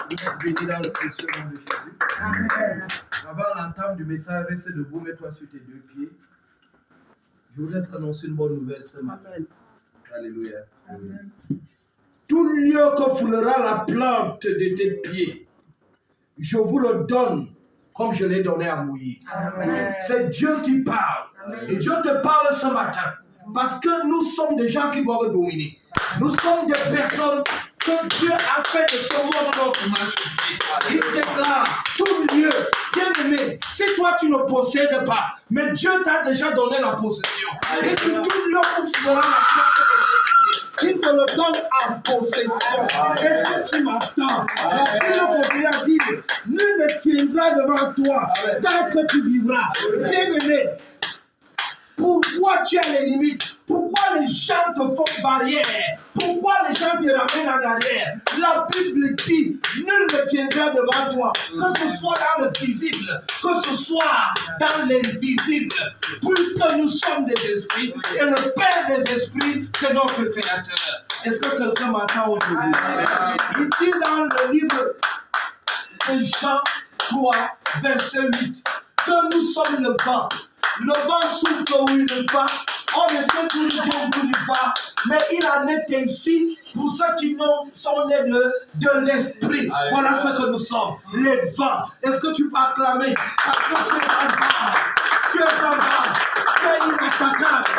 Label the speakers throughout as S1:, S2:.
S1: Vous êtes bénis dans le précieux nom de Jésus. Amen. Avant l'entame du message, reste debout, mets-toi sur tes deux pieds. Je voudrais t'annoncer une bonne nouvelle ce matin. Alléluia. Amen. Tout lieu que foulera la plante de tes pieds, je vous le donne comme je l'ai donné à Moïse. Amen. C'est Dieu qui parle. Amen. Et Dieu te parle ce matin. Parce que nous sommes des gens qui doivent dominer. Nous sommes des personnes que Dieu a fait de ce monde notre marché. Il déclare tout lieu. Bien aimé, si toi tu ne possèdes pas, mais Dieu t'a déjà donné la possession. Et tout lieu où fera la plante de tes pieds, il te le donne en possession. Est-ce que tu m'attends? La Bible continue à dire, nul ne tiendra devant toi tant que tu vivras. Bien aimé, pourquoi tu as les limites? Pourquoi les gens te font barrière? Pourquoi les gens te ramènent en arrière? La Bible dit, nul ne tiendra devant toi, que ce soit dans le visible, que ce soit dans l'invisible, puisque nous sommes des esprits, et le Père des esprits, c'est notre Créateur. Est-ce que quelqu'un m'entend aujourd'hui? Il dit dans le livre de Jean 3, verset 8, que nous sommes le vent. Le vent souffle où il va, on ne sait plus où il va, mais il en est ainsi pour ceux qui sont nés de l'esprit. Voilà ce que nous sommes, les vents. Est-ce que tu peux acclamer? Parce que tu es un vent, tu es un vent, tu es inattaquable.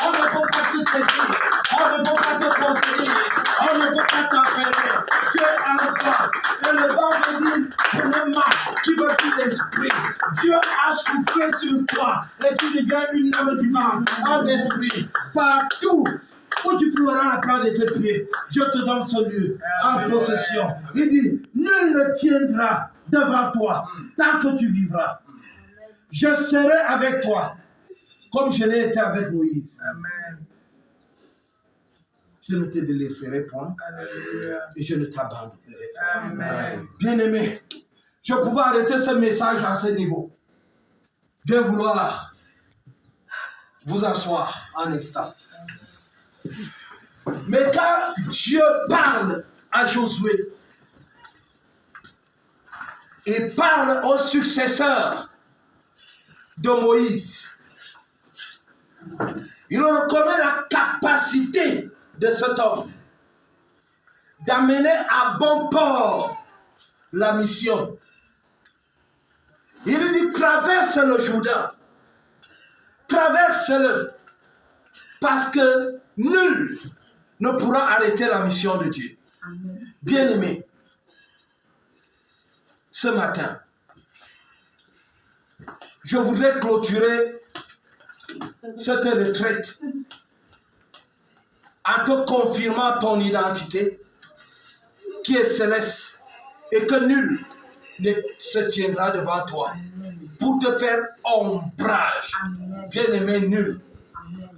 S1: On ne peut pas te saisir, on ne peut pas te contenir, on ne peut pas t'enfermer. Tu es un vent. Et le vent me dit, prenez-moi, qui veut-tu l'esprit? Dieu a soufflé sur toi et tu deviens une âme vivante, en esprit. Partout où tu floueras la plante de tes pieds, Dieu te donne ce lieu en possession. Il dit, nul ne tiendra devant toi tant que tu vivras. Je serai avec toi comme je l'ai été avec Moïse. Amen. Je ne te délaisserai point. Alléluia. Et je ne t'abandonnerai pas. Amen. Bien-aimé, je pouvais arrêter ce message à ce niveau. Bien vouloir vous asseoir un instant. Mais quand Dieu parle à Josué, il parle au successeur de Moïse. Il reconnaît la capacité de cet homme d'amener à bon port la mission. Il lui dit, traverse le Jourdain, traverse-le, parce que nul ne pourra arrêter la mission de Dieu. Bien-aimé, ce matin, je voudrais clôturer cette retraite en te confirmant ton identité qui est céleste et que nul ne se tiendra devant toi pour te faire ombrage. Bien-aimé, nul.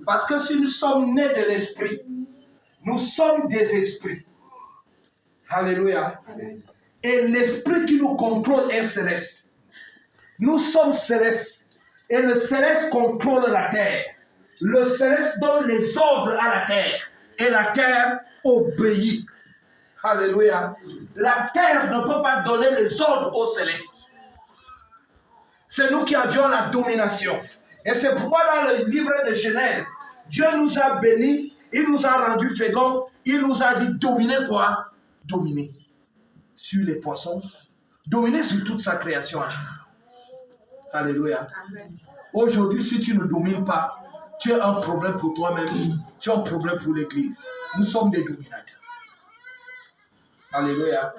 S1: Parce que si nous sommes nés de l'esprit, nous sommes des esprits. Alléluia. Et l'esprit qui nous contrôle est céleste. Nous sommes célestes. Et le céleste contrôle la terre. Le céleste donne les ordres à la terre. Et la terre obéit. Alléluia. La terre ne peut pas donner les ordres au céleste. C'est nous qui avions la domination. Et c'est pourquoi dans le livre de Genèse, Dieu nous a bénis, il nous a rendus féconds, il nous a dit dominer quoi? Dominer sur les poissons, dominer sur toute sa création. Alléluia. Aujourd'hui, si tu ne domines pas, tu as un problème pour toi-même, tu as un problème pour l'Église. Nous sommes des dominateurs. Alléluia.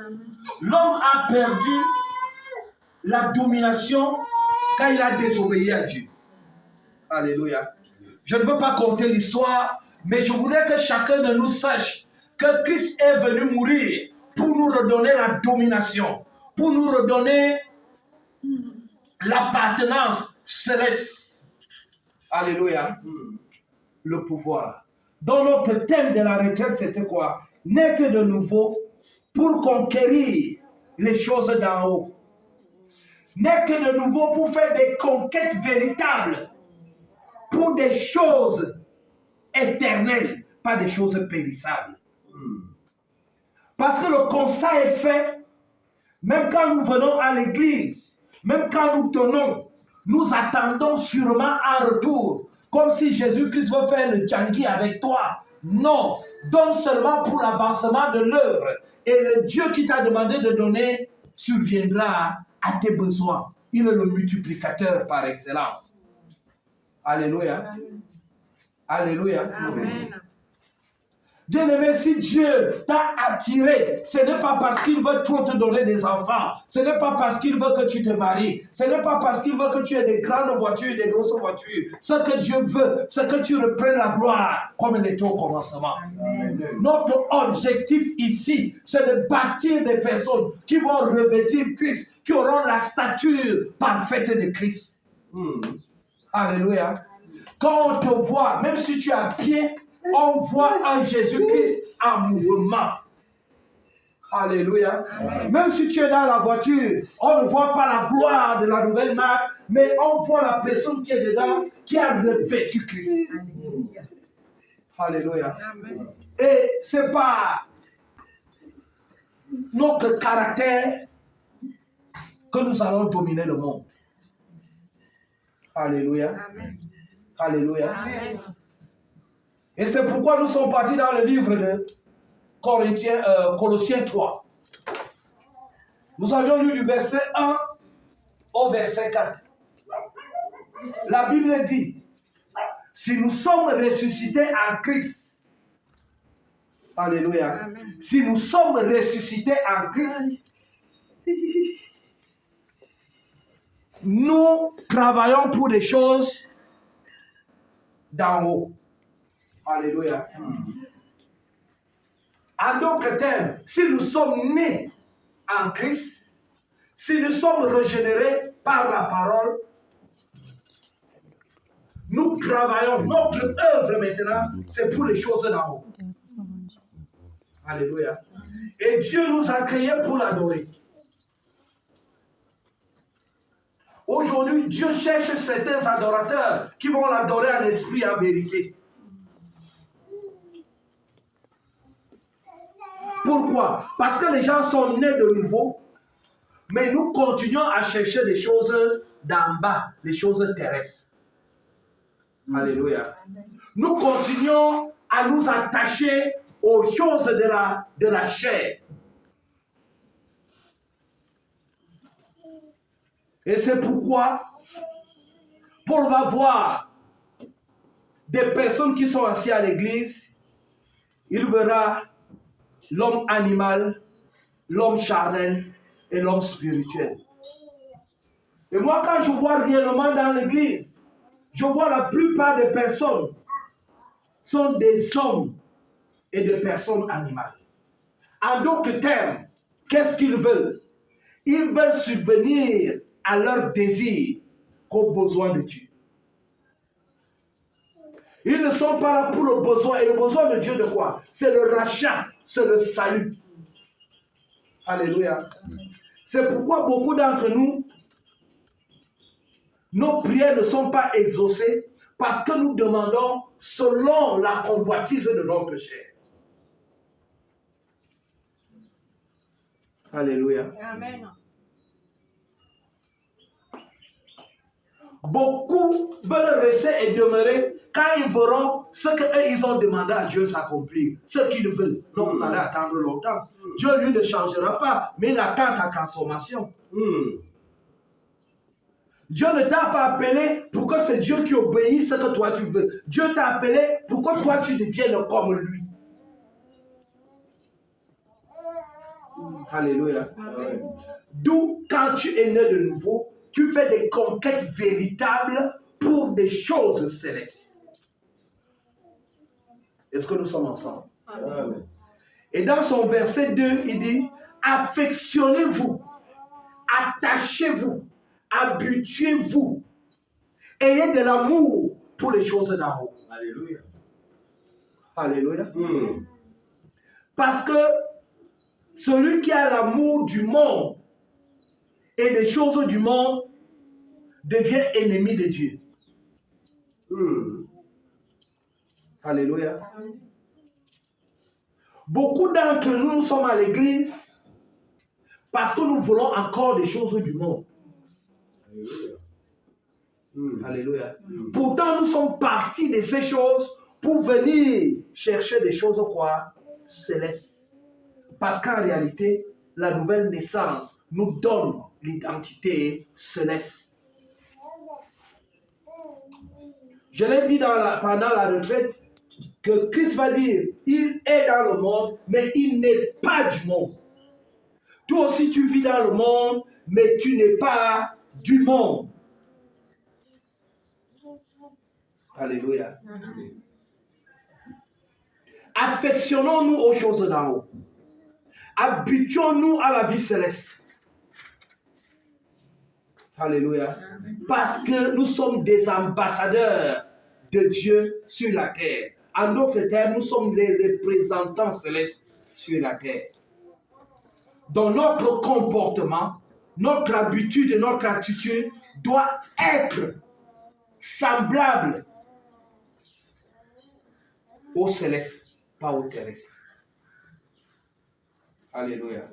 S1: L'homme a perdu la domination quand il a désobéi à Dieu. Alléluia. Je ne veux pas compter l'histoire, mais je voudrais que chacun de nous sache que Christ est venu mourir pour nous redonner la domination, pour nous redonner l'appartenance céleste. Alléluia. Le pouvoir. Donc notre thème de la retraite, c'était quoi? Naître de nouveau pour conquérir les choses d'en haut. Naître de nouveau pour faire des conquêtes véritables, pour des choses éternelles, pas des choses périssables. Parce que le constat est fait Même quand nous venons à l'église, même quand nous donnons, nous attendons sûrement un retour. Comme si Jésus-Christ veut faire le djangui avec toi. Non, donne seulement pour l'avancement de l'œuvre. Et le Dieu qui t'a demandé de donner surviendra à tes besoins. Il est le multiplicateur par excellence. Alléluia. Alléluia.
S2: Amen.
S1: Bien-aimé, si Dieu t'a attiré, ce n'est pas parce qu'il veut trop te donner des enfants, ce n'est pas parce qu'il veut que tu te maries, ce n'est pas parce qu'il veut que tu aies des grandes voitures, des grosses voitures. Ce que Dieu veut, c'est que tu reprennes la gloire comme elle était au commencement. Amen. Notre objectif ici, c'est de bâtir des personnes qui vont revêtir Christ, qui auront la stature parfaite de Christ. Alléluia. Quand on te voit, même si tu es à pied, on voit un Jésus-Christ en mouvement. Alléluia. Amen. Même si tu es dans la voiture, on ne voit pas la gloire de la nouvelle marque, mais on voit la personne qui est dedans, qui a revêtu Christ. Alléluia. Amen. Et ce n'est pas notre caractère que nous allons dominer le monde. Alléluia. Amen. Alléluia. Amen. Et c'est pourquoi nous sommes partis dans le livre de Colossiens 3. Nous avions lu du verset 1 au verset 4. La Bible dit, si nous sommes ressuscités en Christ, alléluia, amen. Si nous sommes ressuscités en Christ, nous travaillons pour des choses d'en haut. Alléluia. En d'autres termes, si nous sommes nés en Christ, si nous sommes régénérés par la parole, nous travaillons. Notre œuvre maintenant, c'est pour les choses d'en haut. Alléluia. Et Dieu nous a créés pour l'adorer. Aujourd'hui, Dieu cherche certains adorateurs qui vont l'adorer en esprit et en vérité. Pourquoi? Parce que les gens sont nés de nouveau, mais nous continuons à chercher des choses d'en bas, les choses terrestres. Alléluia. Nous continuons à nous attacher aux choses de la chair. Et c'est pourquoi Paul va voir des personnes qui sont assises à l'église, il verra l'homme animal, l'homme charnel et l'homme spirituel. Et moi, quand je vois réellement dans l'église, je vois la plupart des personnes sont des hommes et des personnes animales. En d'autres termes, qu'est-ce qu'ils veulent? Ils veulent subvenir à leurs désirs qu'aux besoins de Dieu. Ils ne sont pas là pour le besoin. Et le besoin de Dieu de quoi? C'est le rachat, c'est le salut. Alléluia. C'est pourquoi beaucoup d'entre nous, nos prières ne sont pas exaucées parce que nous demandons selon la convoitise de notre chair. Alléluia. Amen. Beaucoup veulent rester et demeurer quand ils verront ce qu'ils ont demandé à Dieu s'accomplir. Ce qu'ils veulent. Donc, on allait attendre longtemps. Dieu, lui, ne changera pas, mais il attend ta transformation. Dieu ne t'a pas appelé pour que c'est Dieu qui obéisse ce que toi tu veux. Dieu t'a appelé pour que toi tu deviennes comme lui. Alléluia. D'où, quand tu es né de nouveau, tu fais des conquêtes véritables pour des choses célestes. Est-ce que nous sommes ensemble? Amen. Et dans son verset 2, il dit, affectionnez-vous, attachez-vous, habituez-vous, ayez de l'amour pour les choses d'en haut. Alléluia. Alléluia. Parce que celui qui a l'amour du monde et des choses du monde devient ennemi de Dieu. Alléluia. Beaucoup d'entre nous sommes à l'église, parce que nous voulons encore des choses du monde. Alléluia. Pourtant, nous sommes partis de ces choses pour venir chercher des choses quoi? Célestes. Parce qu'en réalité, la nouvelle naissance nous donne l'identité céleste. Je l'ai dit pendant la retraite que Christ va dire, il est dans le monde, mais il n'est pas du monde. Toi aussi, tu vis dans le monde, mais tu n'es pas du monde. Alléluia. Affectionnons-nous aux choses d'en haut. Habituons-nous à la vie céleste. Alléluia. Parce que nous sommes des ambassadeurs de Dieu sur la terre. En d'autres termes, nous sommes les représentants célestes sur la terre. Donc notre comportement, notre habitude et notre attitude doit être semblable au céleste, pas au terrestre. Alléluia.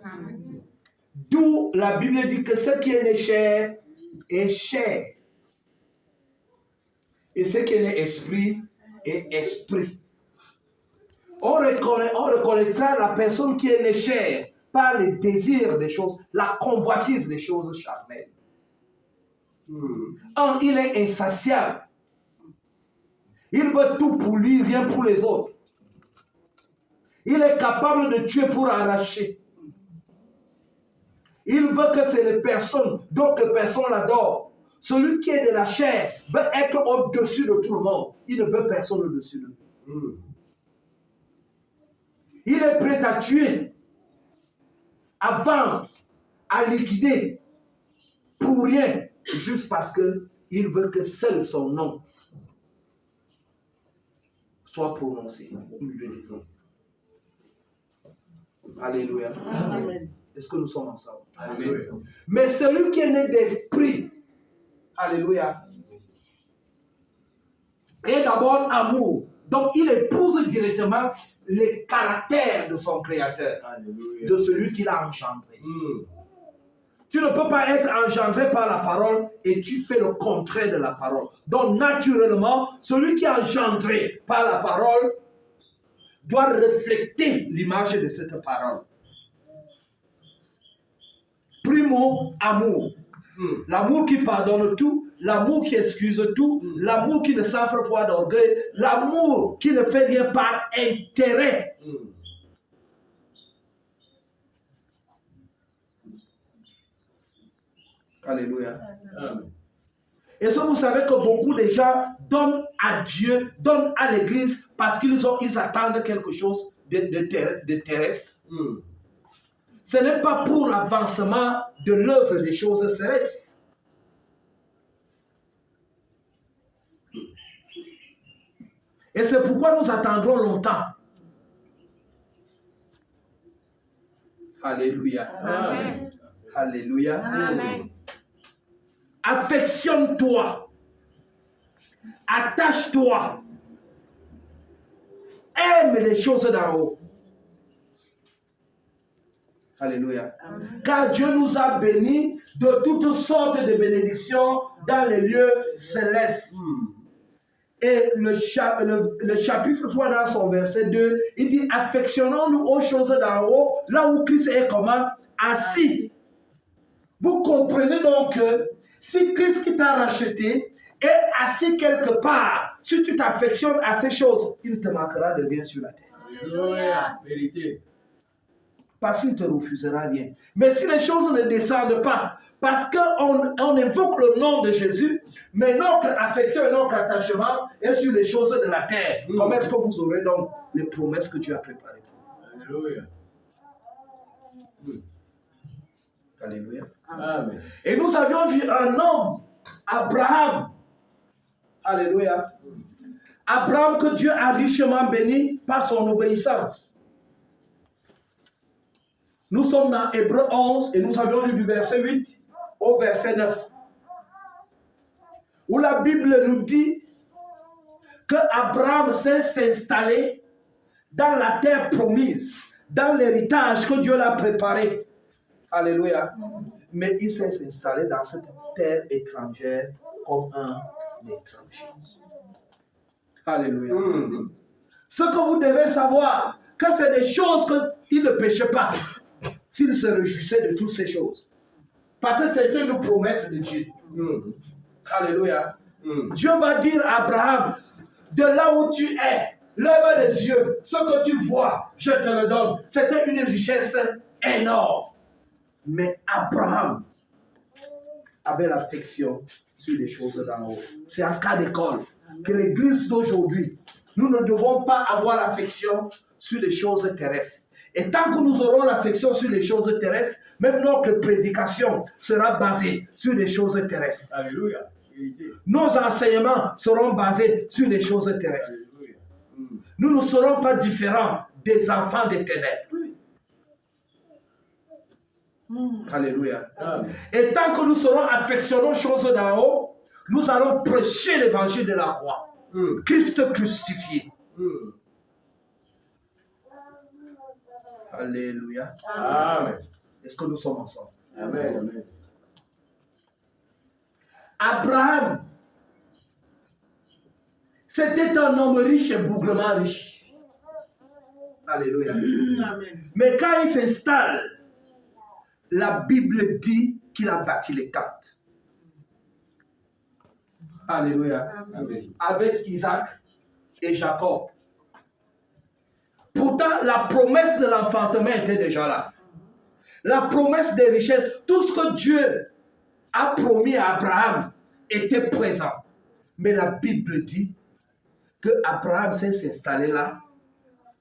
S1: D'où la Bible dit que ce qui est né chair est chair. Et ce qui est né esprit est esprit. On reconnaîtra la personne qui est née chair par le désir des choses, la convoitise des choses charnelles. Il est insatiable. Il veut tout pour lui, rien pour les autres. Il est capable de tuer pour arracher. Il veut que c'est les personnes, d'autres personnes l'adorent. Celui qui est de la chair veut être au-dessus de tout le monde. Il ne veut personne au-dessus de lui. Il est prêt à tuer, à vendre, à liquider, pour rien, juste parce qu'il veut que seul son nom soit prononcé au milieu des hommes. Alléluia. Amen. Est-ce que nous sommes ensemble? Alléluia. Mais celui qui est né d'esprit, alléluia, est d'abord amour. Donc il épouse directement les caractères de son créateur, alléluia, de celui qui l'a engendré. Tu ne peux pas être engendré par la parole et tu fais le contraire de la parole. Donc naturellement, celui qui est engendré par la parole doit refléter l'image de cette parole. Primo, amour. L'amour qui pardonne tout, l'amour qui excuse tout, l'amour qui ne s'enfle pas d'orgueil, l'amour qui ne fait rien par intérêt. Alléluia. Amen. Et ça, vous savez que beaucoup de gens donnent à Dieu, donnent à l'église parce qu'ils attendent quelque chose de terrestre. Ce n'est pas pour l'avancement de l'œuvre des choses célestes. Et c'est pourquoi nous attendrons longtemps. Alléluia. Amen. Alléluia. Amen. Affectionne-toi. Attache-toi. Aime les choses d'en haut. Alléluia. Amen. Car Dieu nous a bénis de toutes sortes de bénédictions dans les lieux célestes. Et le chapitre 3 dans son verset 2, il dit affectionnons-nous aux choses d'en haut, là où Christ est comment? Assis. Vous comprenez donc que si Christ qui t'a racheté est assis quelque part, si tu t'affectionnes à ces choses, il ne te manquera de rien sur la terre. Alléluia. Vérité. Parce qu'il ne te refusera rien. Mais si les choses ne descendent pas, parce qu'on évoque le nom de Jésus, mais notre affection et notre attachement est sur les choses de la terre. Comment est-ce que vous aurez donc les promesses que Dieu a préparées? Alléluia. Alléluia. Amen. Et nous avions vu un homme, Abraham. Alléluia. Abraham que Dieu a richement béni par son obéissance. Nous sommes dans Hébreux 11 et nous avions lu du verset 8 au verset 9. Où la Bible nous dit que Abraham s'est installé dans la terre promise, dans l'héritage que Dieu l'a préparé. Alléluia. Mais il s'est installé dans cette terre étrangère comme un étranger. Alléluia. Ce que vous devez savoir, que c'est des choses qu'il ne péchait pas s'il se réjouissait de toutes ces choses. Parce que c'est une promesse de Dieu. Alléluia. Dieu va dire à Abraham, de là où tu es, lève les yeux, ce que tu vois, je te le donne. C'était une richesse énorme. Mais Abraham avait l'affection sur les choses d'en haut. C'est un cas d'école que l'église d'aujourd'hui, nous ne devons pas avoir l'affection sur les choses terrestres. Et tant que nous aurons l'affection sur les choses terrestres, même notre prédication sera basée sur les choses terrestres.
S2: Alléluia.
S1: Nos enseignements seront basés sur les choses terrestres. Nous ne serons pas différents des enfants des ténèbres. Alléluia. Et tant que nous serons affectionnés aux choses d'en haut, nous allons prêcher l'évangile de la croix. Christ crucifié. Alléluia.
S2: Amen.
S1: Est-ce que nous sommes ensemble?
S2: Amen. Amen.
S1: Abraham, c'était un homme riche et bougrement riche. Alléluia.
S3: Amen.
S1: Mais quand il s'installe, la Bible dit qu'il a bâti les tentes. Alléluia.
S2: Amen.
S1: Avec Isaac et Jacob. Pourtant, la promesse de l'enfantement était déjà là. La promesse des richesses, tout ce que Dieu a promis à Abraham était présent. Mais la Bible dit que Abraham s'est installé là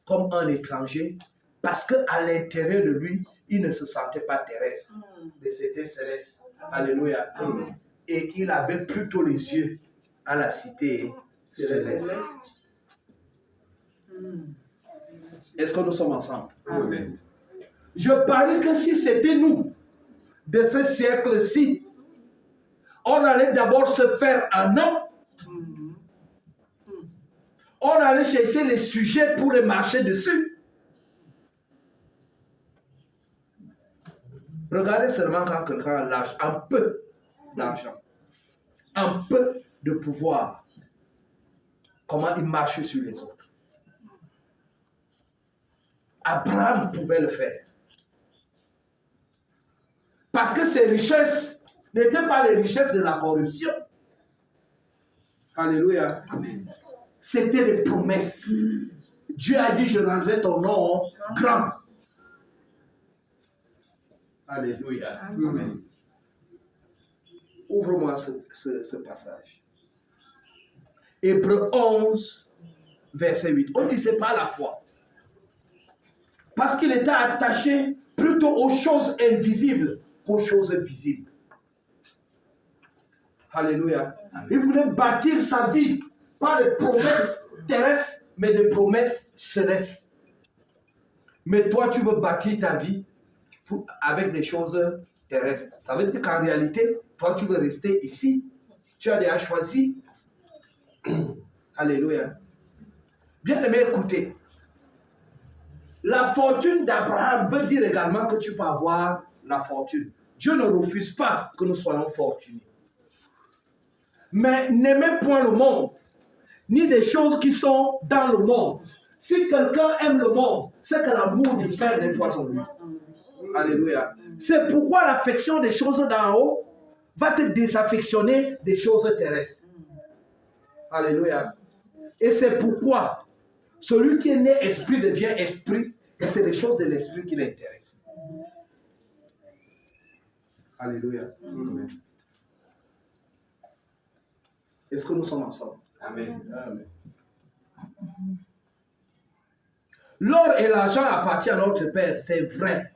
S1: comme un étranger parce qu'à l'intérieur de lui, il ne se sentait pas terrestre, mais c'était céleste. Alléluia. Et il avait plutôt les yeux à la cité céleste. Est-ce que nous sommes ensemble?
S2: Amen.
S1: Je parie que si c'était nous, de ce siècle-ci, on allait d'abord se faire un homme. On allait chercher les sujets pour les marcher dessus. Regardez seulement quand quelqu'un lâche un peu d'argent, un peu de pouvoir, comment il marche sur les autres. Abraham pouvait le faire. Parce que ces richesses n'étaient pas les richesses de la corruption. Alléluia.
S3: Amen.
S1: C'était des promesses. Dieu a dit, je rendrai ton nom grand. Alléluia.
S2: Amen.
S1: Ouvre-moi ce passage. Hébreux 11, verset 8. On dit, c'est pas la foi. Parce qu'il était attaché plutôt aux choses invisibles qu'aux choses visibles. Alléluia. Il voulait bâtir sa vie, pas des promesses terrestres, mais des promesses célestes. Mais toi, tu veux bâtir ta vie avec des choses terrestres. Ça veut dire qu'en réalité, toi, tu veux rester ici. Tu as déjà choisi. Alléluia. Bien aimé, écoutez. La fortune d'Abraham veut dire également que tu peux avoir la fortune. Dieu ne refuse pas que nous soyons fortunés. Mais n'aimez point le monde, ni des choses qui sont dans le monde. Si quelqu'un aime le monde, c'est que l'amour du Père n'est pas en lui. Alléluia. C'est pourquoi l'affection des choses d'en haut va te désaffectionner des choses terrestres. Alléluia. Et c'est pourquoi celui qui est né esprit devient esprit, et c'est les choses de l'esprit qui l'intéressent. Alléluia. Amen. Est-ce que nous sommes ensemble?
S2: Amen. Amen.
S1: L'or et l'argent appartiennent à notre Père, c'est vrai.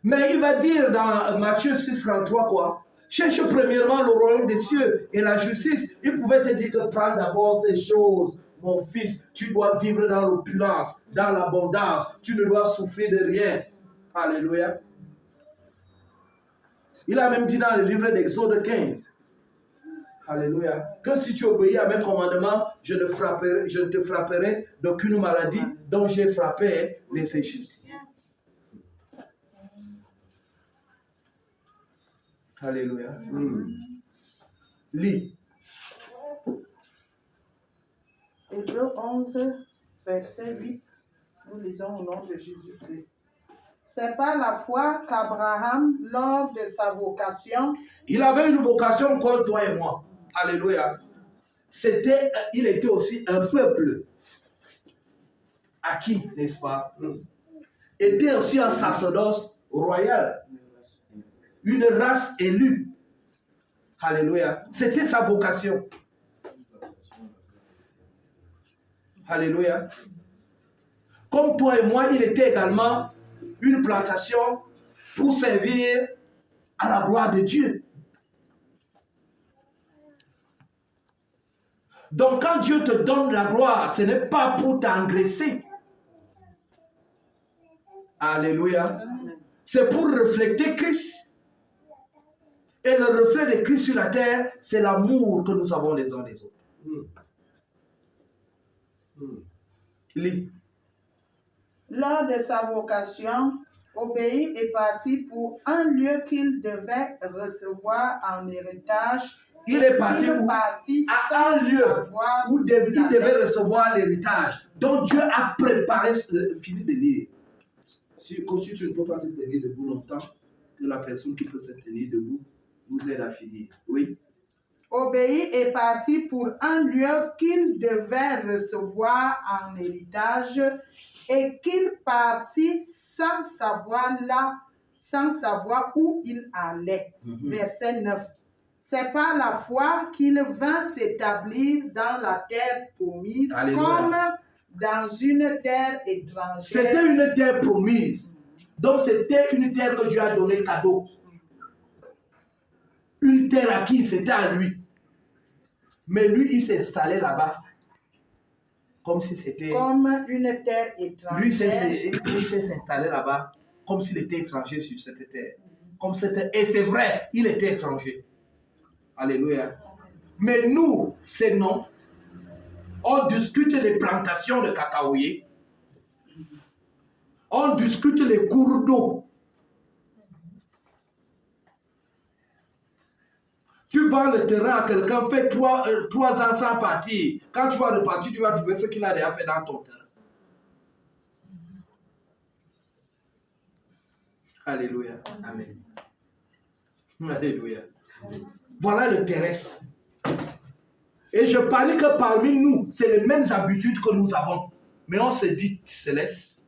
S1: Mais il va dire dans Matthieu 6, 33 quoi? Cherche premièrement le royaume des cieux et la justice. Il pouvait te dire que prends d'abord ces choses. Mon fils, tu dois vivre dans l'opulence, dans l'abondance. Tu ne dois souffrir de rien. Alléluia. Il a même dit dans le livre d'Exode 15. Alléluia. Que si tu obéis à mes commandements, je ne te frapperai d'aucune maladie dont j'ai frappé les Égyptiens. Alléluia. Lis.
S3: Hébreux 11, verset 8, nous lisons au nom de Jésus-Christ. C'est par la foi qu'Abraham, lors de sa vocation,
S1: Il avait une vocation comme toi et moi. Alléluia. Il était aussi un peuple acquis, n'est-ce pas? Était aussi un sacerdoce royal, une race élue. Alléluia. C'était sa vocation. Alléluia. Comme toi et moi, il était également une plantation pour servir à la gloire de Dieu. Donc quand Dieu te donne la gloire, ce n'est pas pour t'engraisser. Alléluia. C'est pour refléter Christ. Et le reflet de Christ sur la terre, c'est l'amour que nous avons les uns les autres. Lis.
S3: lors de sa vocation, obéit et parti pour un lieu qu'il devait recevoir en héritage.
S1: Il est parti à un lieu où il devait recevoir l'héritage. Donc Dieu a préparé, fini de lire. Si tu ne peux pas te tenir debout longtemps, que la personne qui peut se tenir debout vous aide à finir. Oui.
S3: Obéit et parti pour un lieu qu'il devait recevoir en héritage et qu'il partit sans savoir où il allait. Verset 9. C'est par la foi qu'il vint s'établir dans la terre promise. Alléluia. Comme dans une terre étrangère.
S1: C'était une terre promise. Donc c'était une terre que Dieu a donné cadeau. Une terre acquise, c'était à lui. Mais lui, il s'est installé là-bas. Comme si c'était...
S3: Comme une terre étrangère.
S1: Lui, il s'est installé là-bas comme s'il était étranger sur cette terre. Et c'est vrai, il était étranger. Alléluia. Mais nous, c'est non. On discute les plantations de cacaoyers. On discute les cours d'eau. Tu vends le terrain à quelqu'un, fais 3 ans sans partir. Quand tu vas repartir, tu vas trouver ce qu'il a déjà fait dans ton terrain. Alléluia. Amen. Alléluia. Voilà le terrestre. Et je parlais que parmi nous, c'est les mêmes habitudes que nous avons. Mais on se dit céleste.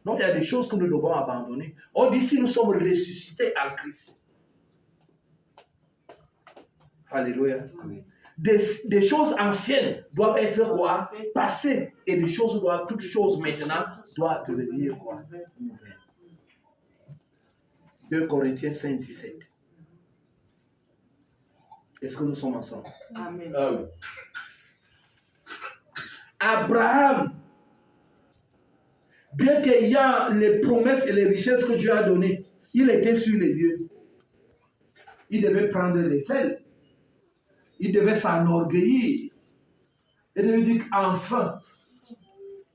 S1: Non, il y a des choses que nous devons abandonner. On dit si nous sommes ressuscités en Christ. Alléluia. Des choses anciennes doivent être quoi? Passées. Et des choses toutes choses maintenant doivent devenir quoi? Nouvelles. 2 Corinthiens 5, 17. Est-ce que nous sommes ensemble?
S3: Amen.
S1: Abraham, bien qu'ayant les promesses et les richesses que Dieu a données, il était sur les lieux. Il devait prendre les ailes. Il devait s'enorgueillir. Il devait dire enfin,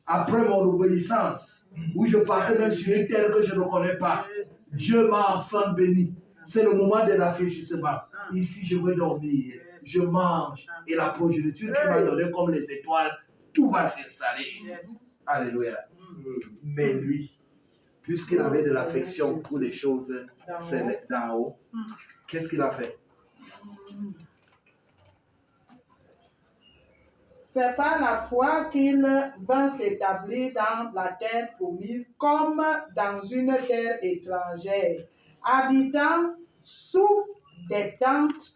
S1: après mon obéissance, où je partais même sur une terre que je ne connais pas, Dieu m'a enfin béni. C'est le moment de rafraîchissement. Ici, je veux dormir, je mange, et la progéniture qui m'a donné comme les étoiles, tout va s'installer ici. Alléluia. Mais lui, puisqu'il avait de l'affection pour les choses d'en haut, qu'est-ce qu'il a fait?
S3: C'est par la foi qu'il vint s'établir dans la terre promise comme dans une terre étrangère, habitant sous des tentes,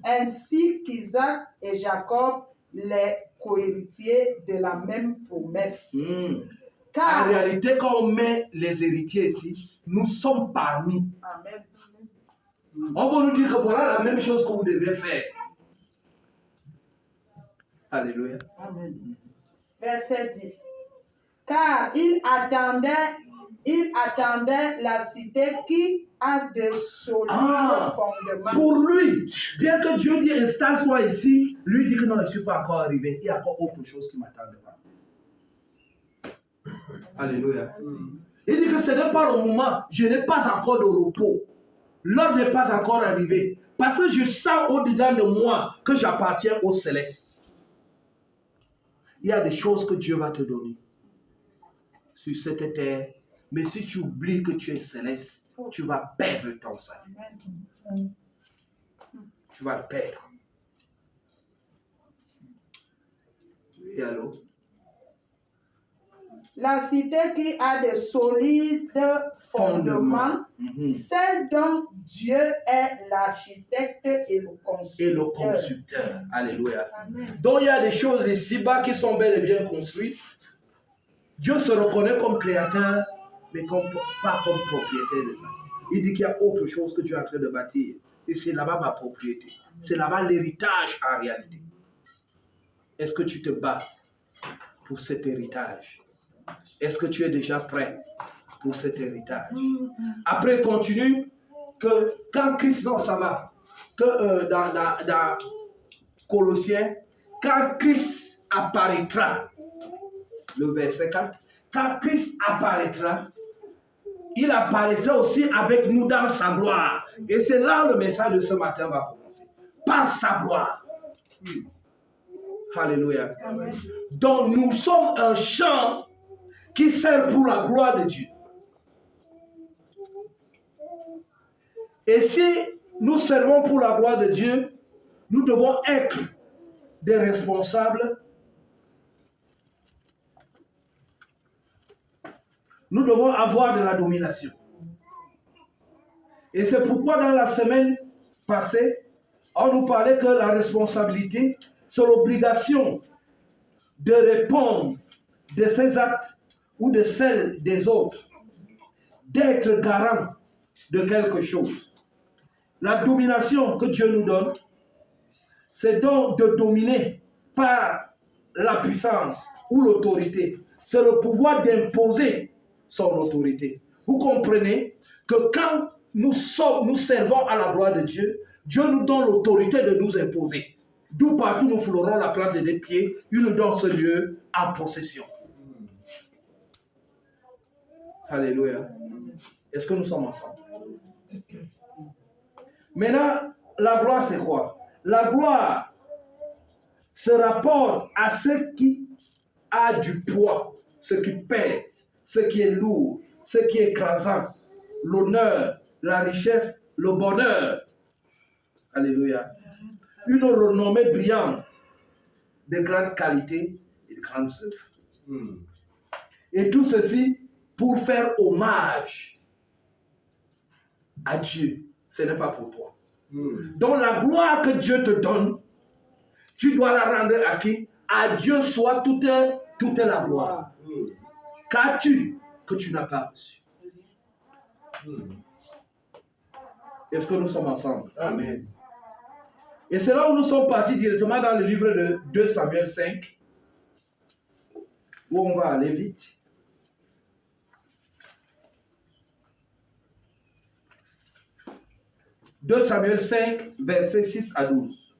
S3: ainsi qu'Isaac et Jacob, les cohéritiers de la même promesse.
S1: Car en réalité, quand on met les héritiers ici, nous sommes parmi.
S3: Amen.
S1: On va nous dire que voilà la même chose que vous devez faire. Alléluia.
S3: Amen. Verset 10. Car il attendait la cité qui a de solides fondements.
S1: Pour lui, bien que Dieu dit installe-toi ici, lui dit que non, je ne suis pas encore arrivé. Il y a encore autre chose qui m'attend devant. Alléluia. Il dit que ce n'est pas le moment, je n'ai pas encore de repos. L'ordre n'est pas encore arrivé. Parce que je sens au-dedans de moi que j'appartiens au céleste. Il y a des choses que Dieu va te donner sur cette terre. Mais si tu oublies que tu es céleste, tu vas perdre ton salut. Tu vas le perdre. Oui, allô?
S3: La cité qui a de solides fondements, celle dont Dieu est l'architecte et le constructeur.
S1: Et le constructeur. Alléluia. Donc il y a des choses ici-bas qui sont bel et bien construites. Dieu se reconnaît comme créateur, mais pas comme propriétaire de ça. Il dit qu'il y a autre chose que Dieu est en train de bâtir. Et c'est là-bas ma propriété. C'est là-bas l'héritage en réalité. Est-ce que tu te bats pour cet héritage? Est-ce que tu es déjà prêt pour cet héritage? Après, continue que quand Christ, non, ça va, que dans Colossiens, quand Christ apparaîtra, le verset 4, quand Christ apparaîtra, il apparaîtra aussi avec nous dans sa gloire. Et c'est là le message de ce matin va commencer. Par sa gloire. Alléluia. Amen. Donc nous sommes un champ qui sert pour la gloire de Dieu. Et si nous servons pour la gloire de Dieu, nous devons être des responsables. Nous devons avoir de la domination. Et c'est pourquoi dans la semaine passée, on nous parlait que la responsabilité, c'est l'obligation de répondre de ses actes ou de celles des autres, d'être garant de quelque chose. La domination que Dieu nous donne, c'est donc de dominer par la puissance ou l'autorité. C'est le pouvoir d'imposer son autorité. Vous comprenez que quand nous servons à la gloire de Dieu, Dieu nous donne l'autorité de nous imposer. D'où partout nous foulons la plante des pieds, il nous donne ce lieu en possession. Alléluia. Est-ce que nous sommes ensemble? Maintenant, la gloire c'est quoi? La gloire se rapporte à ce qui a du poids, ce qui pèse, ce qui est lourd, ce qui est écrasant, l'honneur, la richesse, le bonheur. Alléluia. Une renommée brillante de grande qualité et de grande œuvres. Et tout ceci pour faire hommage à Dieu. Ce n'est pas pour toi. Donc la gloire que Dieu te donne, tu dois la rendre à qui? À Dieu soit toute la gloire. Qu'as-tu que tu n'as pas reçu? Est-ce que nous sommes ensemble?
S2: Amen.
S1: Et c'est là où nous sommes partis directement dans le livre de 2 Samuel 5, où on va aller vite. « 2 Samuel 5, versets 6 à 12.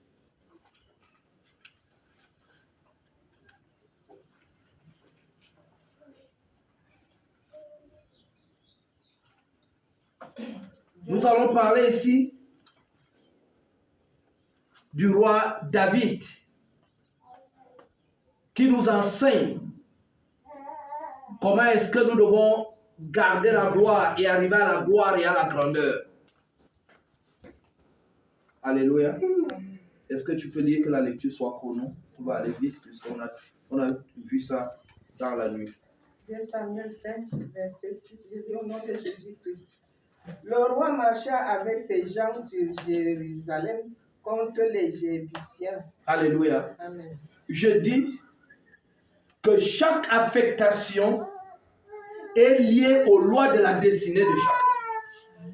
S1: Nous allons parler ici du roi David qui nous enseigne comment est-ce que nous devons garder la gloire et arriver à la gloire et à la grandeur. Alléluia. Est-ce que tu peux dire que la lecture soit chrono? On va aller vite puisqu'on a vu ça dans la nuit.
S4: 2 Samuel 5, verset 6, je dis au nom de Jésus-Christ. Le roi marcha avec ses gens sur Jérusalem contre les Jébusiens.
S1: Alléluia.
S4: Amen.
S1: Je dis que chaque affectation est liée aux lois de la destinée de chacun.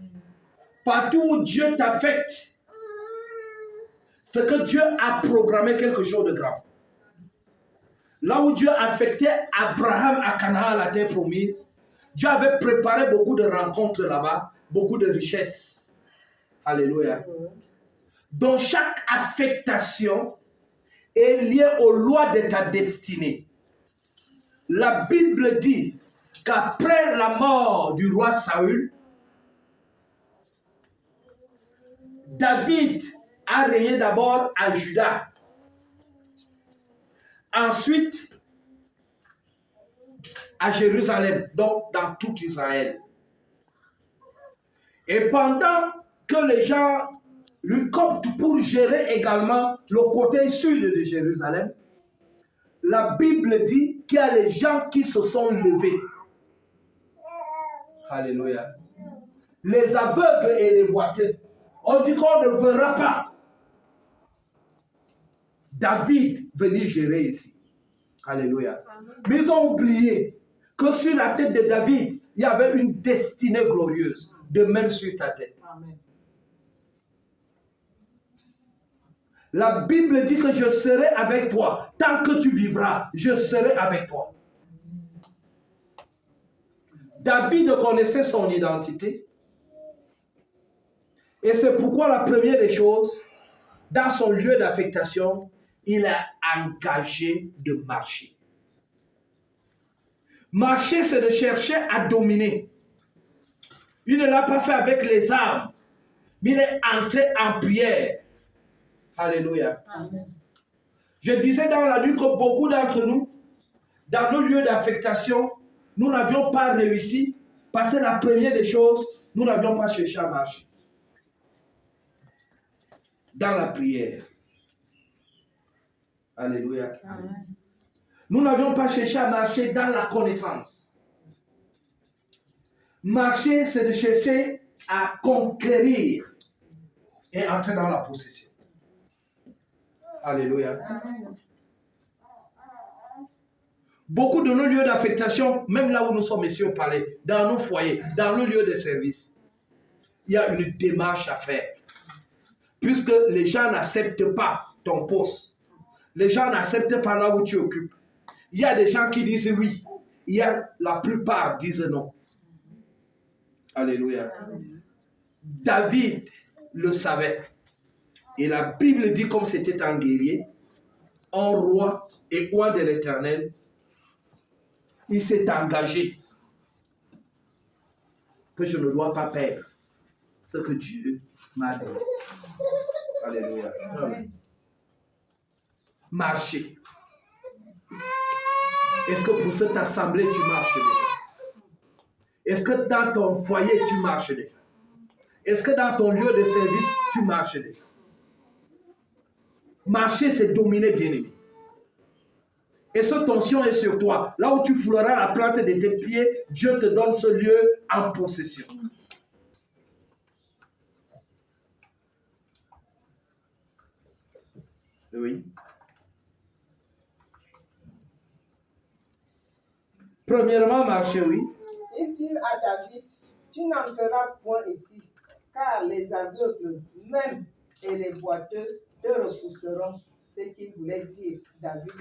S1: Partout où Dieu t'affecte, c'est que Dieu a programmé quelque chose de grand. Là où Dieu affectait Abraham à Canaan, la terre promise, Dieu avait préparé beaucoup de rencontres là-bas, beaucoup de richesses. Alléluia. Donc chaque affectation est liée aux lois de ta destinée. La Bible dit qu'après la mort du roi Saül, David a régné d'abord à Juda. Ensuite, à Jérusalem, donc dans tout Israël. Et pendant que les gens lui comptent pour gérer également le côté sud de Jérusalem, la Bible dit qu'il y a les gens qui se sont levés. Alléluia. Les aveugles et les boiteux. On dit qu'on ne verra pas David venir gérer ici. Alléluia. Mais ils ont oublié que sur la tête de David, il y avait une destinée glorieuse, de même sur ta tête.
S3: Amen.
S1: La Bible dit que je serai avec toi. Tant que tu vivras, je serai avec toi. David connaissait son identité. Et c'est pourquoi la première des choses, dans son lieu d'affectation, il a engagé de marcher. Marcher, c'est de chercher à dominer. Il ne l'a pas fait avec les armes, mais il est entré en prière. Alléluia.
S3: Amen.
S1: Je disais dans la nuit que beaucoup d'entre nous, dans nos lieux d'affectation, nous n'avions pas réussi parce que la première des choses, nous n'avions pas cherché à marcher. Dans la prière. Alléluia.
S3: Amen.
S1: Nous n'avions pas cherché à marcher dans la connaissance. Marcher, c'est de chercher à conquérir et entrer dans la possession. Alléluia.
S3: Amen.
S1: Beaucoup de nos lieux d'affectation, même là où nous sommes ici au palais, dans nos foyers, dans nos lieux de service, il y a une démarche à faire. Puisque les gens n'acceptent pas ton poste. Les gens n'acceptent pas là où tu occupes. Il y a des gens qui disent oui. Il y a la plupart disent non. Alléluia. David le savait. Et la Bible dit comme c'était un guerrier, un roi et roi de l'Éternel, il s'est engagé que je ne dois pas perdre ce que Dieu m'a donné. Alléluia.
S3: Amen.
S1: Marcher. Est-ce que pour cette assemblée, tu marches déjà? Est-ce que dans ton foyer, tu marches déjà? Est-ce que dans ton lieu de service, tu marches déjà? Marcher, c'est dominer, bien-aimé. Et cette tension est sur toi. Là où tu fouleras la plante de tes pieds, Dieu te donne ce lieu en possession. Oui. Premièrement, marcher, oui.
S4: Il dit à David, tu n'entreras point ici, car les aveugles, même et les boiteux, te repousseront. Ce qu'il voulait dire, David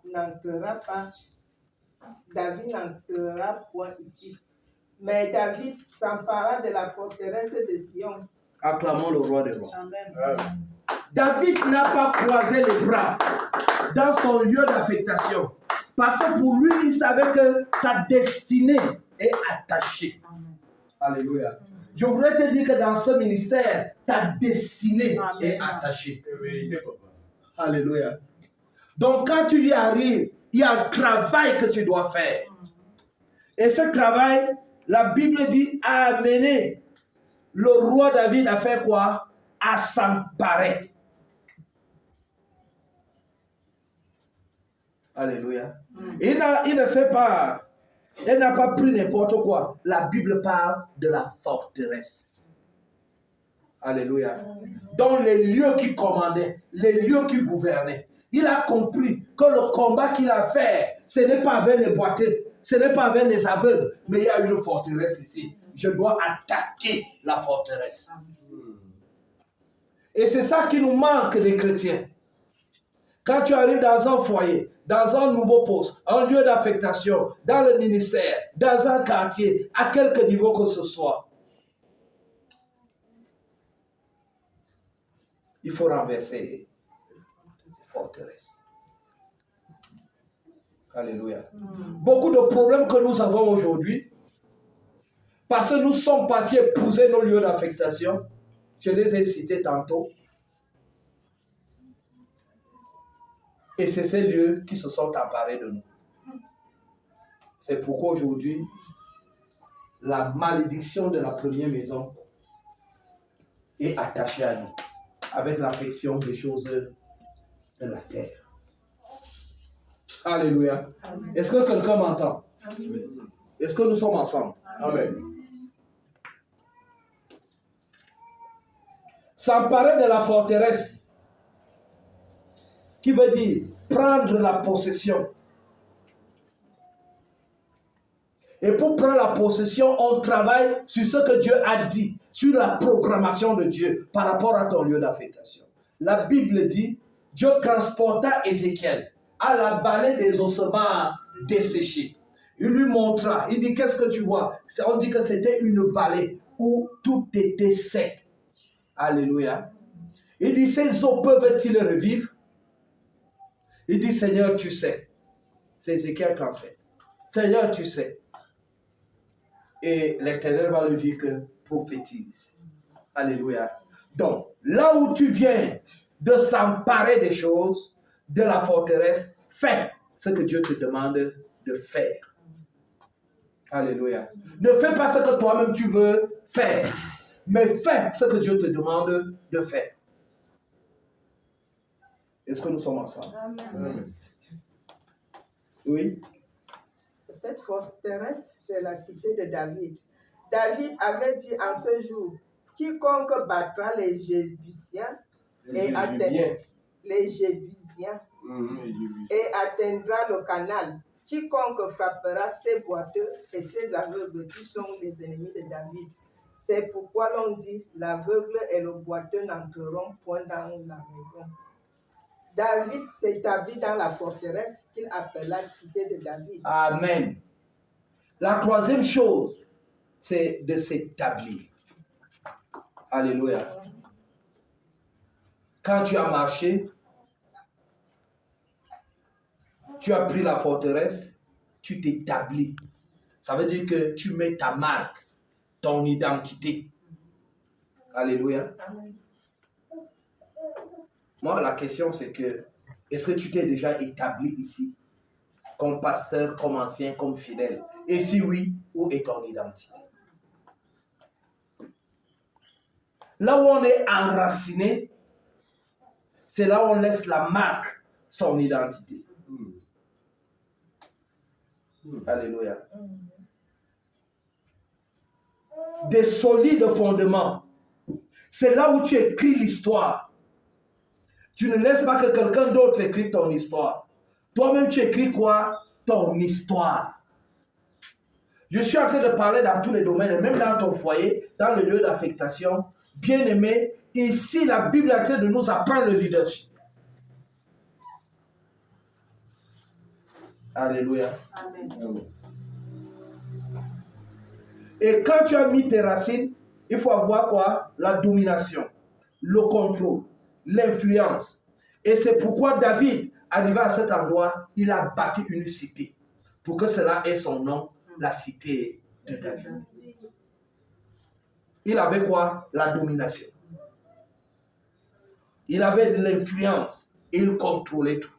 S4: n'entrera point ici. Mais David s'empara de la forteresse de Sion.
S1: Acclamons le roi des rois.
S3: Amen.
S1: David n'a pas croisé les bras dans son lieu d'affectation. Parce que pour lui, il savait que sa destinée est attachée. Alléluia. Je voudrais te dire que dans ce ministère, ta destinée est attachée. Alléluia. Donc quand tu y arrives, il y a un travail que tu dois faire. Et ce travail, la Bible dit, a amené le roi David à faire quoi? À s'emparer. Alléluia. Il ne sait pas, il n'a pas pris n'importe quoi. La Bible parle de la forteresse. Alléluia. Dans les lieux qu'il commandait, les lieux qu'il gouvernait, il a compris que le combat qu'il a fait, ce n'est pas avec les boiteux, ce n'est pas avec les aveugles, mais il y a une forteresse ici. Je dois attaquer la forteresse. Et c'est ça qui nous manque des chrétiens. Quand tu arrives dans un foyer, dans un nouveau poste, un lieu d'affectation, dans le ministère, dans un quartier, à quelque niveau que ce soit, il faut renverser les forteresses. Alléluia. Beaucoup de problèmes que nous avons aujourd'hui, parce que nous sommes partis épouser nos lieux d'affectation, Je les ai cités tantôt. Et c'est ces lieux qui se sont emparés de nous. C'est pourquoi aujourd'hui, la malédiction de la première maison est attachée à nous, avec l'affection des choses de la terre. Alléluia. Est-ce que quelqu'un m'entend? Est-ce que nous sommes ensemble?
S2: Amen.
S1: S'emparer de la forteresse, qui veut dire prendre la possession. Et pour prendre la possession, on travaille sur ce que Dieu a dit, sur la programmation de Dieu par rapport à ton lieu d'affectation. La Bible dit, Dieu transporta Ézéchiel à la vallée des ossements desséchés. Il lui montra, il dit, qu'est-ce que tu vois? On dit que c'était une vallée où tout était sec. Alléluia. Il dit, ces eaux peuvent-ils revivre? Il dit, Seigneur, tu sais. C'est Ézéchiel 37. Seigneur, tu sais. Et l'Éternel va lui dire que prophétise. Alléluia. Donc, là où tu viens de s'emparer des choses, de la forteresse, fais ce que Dieu te demande de faire. Alléluia. Ne fais pas ce que toi-même tu veux faire, mais fais ce que Dieu te demande de faire. Est-ce que nous sommes ensemble?
S4: Amen.
S1: Oui.
S4: Cette forteresse, c'est la cité de David. David avait dit en ce jour, quiconque battra les Jébusiens et atteindra le canal, quiconque frappera ses boiteux et ses aveugles qui sont les ennemis de David. C'est pourquoi l'on dit, l'aveugle et le boiteux n'entreront point dans la maison. David s'établit dans la forteresse qu'il appela la cité de David.
S1: Amen. La troisième chose, c'est de s'établir. Alléluia. Quand tu as marché, tu as pris la forteresse, tu t'établis. Ça veut dire que tu mets ta marque, ton identité. Alléluia.
S4: Amen.
S1: Moi, la question, c'est que, est-ce que tu t'es déjà établi ici, comme pasteur, comme ancien, comme fidèle? Et si oui, où est ton identité? Là où on est enraciné, c'est là où on laisse la marque, son identité. Alléluia. Des solides fondements. C'est là où tu écris l'histoire. Tu ne laisses pas que quelqu'un d'autre écrive ton histoire. Toi-même, tu écris quoi? Ton histoire. Je suis en train de parler dans tous les domaines, et même dans ton foyer, dans le lieu d'affectation. Bien-aimé, ici, la Bible est en train de nous apprendre le leadership. Alléluia.
S4: Amen.
S1: Et quand tu as mis tes racines, il faut avoir quoi? La domination, le contrôle, l'influence. Et c'est pourquoi David, arrivé à cet endroit, il a bâti une cité. Pour que cela ait son nom, la cité de David. Il avait quoi? La domination. Il avait de l'influence. Il contrôlait tout.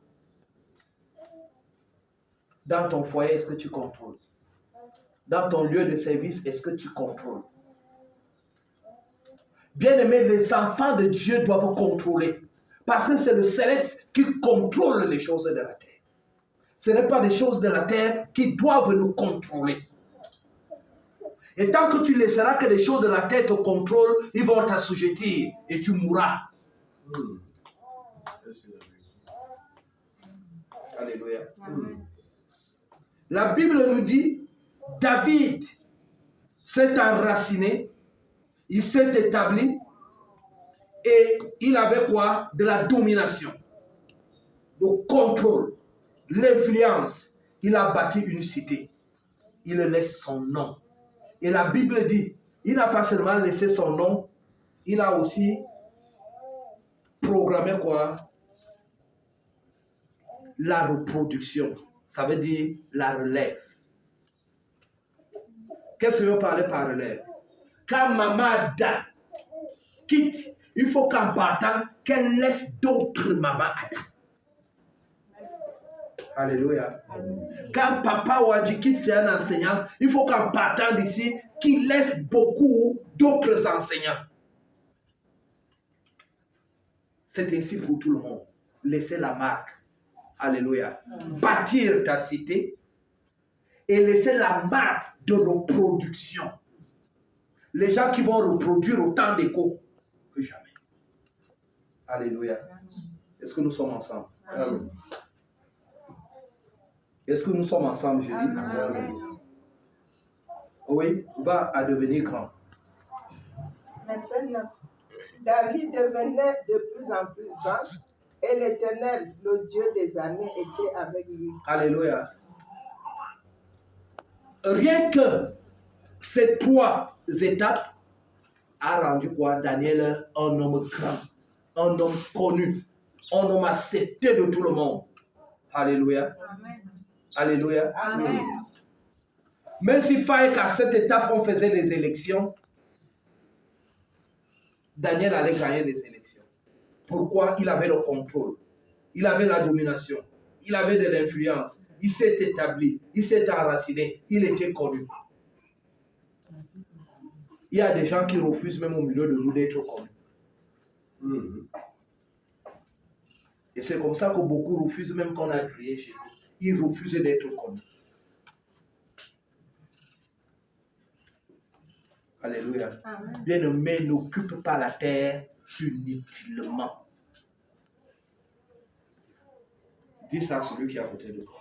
S1: Dans ton foyer, est-ce que tu contrôles? Dans ton lieu de service, est-ce que tu contrôles? Bien-aimés, les enfants de Dieu doivent contrôler. Parce que c'est le céleste qui contrôle les choses de la terre. Ce n'est pas des choses de la terre qui doivent nous contrôler. Et tant que tu laisseras que les choses de la terre te contrôlent, ils vont t'assujettir et tu mourras. Alléluia. La Bible nous dit, David s'est enraciné, il s'est établi et il avait quoi? De la domination, le contrôle, l'influence. Il a bâti une cité. Il laisse son nom. Et la Bible dit, il n'a pas seulement laissé son nom, il a aussi programmé quoi? La reproduction. Ça veut dire la relève. Qu'est-ce que je veux parler par relève? Quand maman date, quitte, il faut qu'en partant, qu'elle laisse d'autres mamans à table. Alléluia. Quand papa Wadji quitte, c'est un enseignant, il faut qu'en partant d'ici, qu'il laisse beaucoup d'autres enseignants. C'est ainsi pour tout le monde. Laissez la marque. Alléluia. Bâtir ta cité et laisser la marque de reproduction. Les gens qui vont reproduire autant d'écho que jamais. Alléluia. Est-ce que nous sommes ensemble?
S2: Amen.
S1: Est-ce que nous sommes ensemble, je dis?
S2: Amen.
S1: Oui, va à devenir grand.
S4: Verset 9. David devenait de plus en plus grand et l'Éternel, le Dieu des armées, était avec lui.
S1: Alléluia. Rien que ces 3 étapes a rendu quoi? Daniel un homme grand, un homme connu, un homme accepté de tout le monde. Alléluia.
S3: Amen.
S1: Alléluia.
S3: Amen.
S1: Même s'il fallait qu'à cette étape, on faisait les élections, Daniel allait gagner les élections. Pourquoi? Il avait le contrôle, il avait la domination, il avait de l'influence, il s'est établi, il s'est enraciné, il était connu. Il y a des gens qui refusent même au milieu de nous d'être connus. Et c'est comme ça que beaucoup refusent même qu'on a crié chez eux. Ils refusent d'être connus. Alléluia. Bien-aimé, n'occupe pas la terre inutilement. Dis ça à celui qui est à côté de toi.